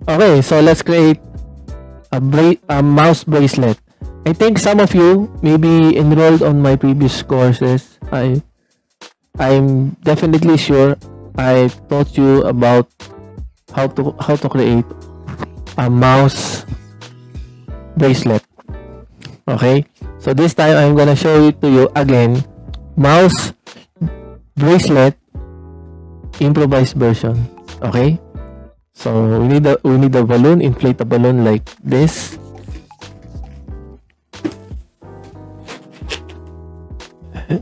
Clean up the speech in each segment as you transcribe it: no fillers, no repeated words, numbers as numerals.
Okay, so let's create a mouse bracelet. I think some of you may be enrolled on my previous courses. I'm definitely sure I taught you about how to create a mouse bracelet. Okay, so this time I'm gonna show it to you again. Mouse bracelet improvised version. Okay, so we need a balloon. Inflate a balloon like this.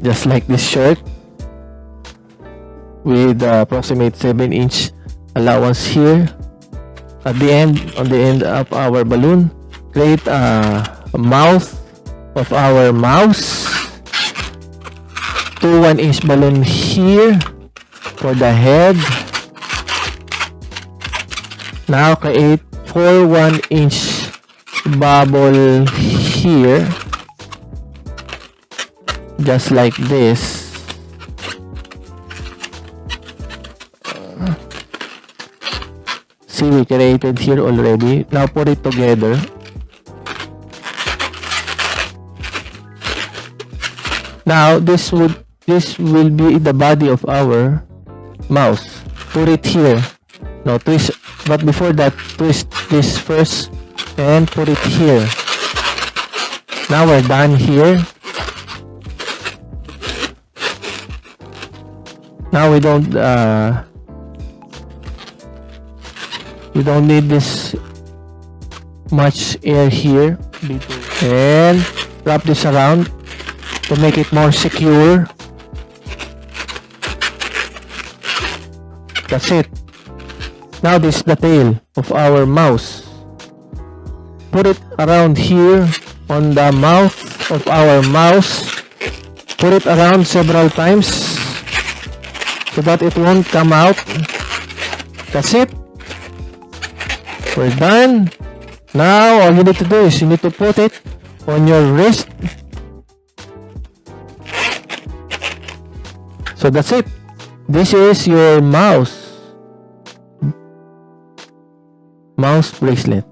Just like this shirt with approximate 7-inch allowance here. At the end, on the end of our balloon, create a mouth of our mouse. 2 1-inch balloon here for the head. Now create 4 1-inch bubble here, just like this. See, we created here already. Now put it together. Now this will be the body of our mouse. Put it here. Now twist, but before that, twist this first and put it here. Now we're done here. Now we don't need this much air here, and wrap this around to make it more secure. That's it. Now this is the tail of our mouse. Put it around here on the mouth of our mouse. Put it around several times so that it won't come out. That's it. We're done. Now all you need to do is you need to put it on your wrist. So that's it. This is your mouse bracelet.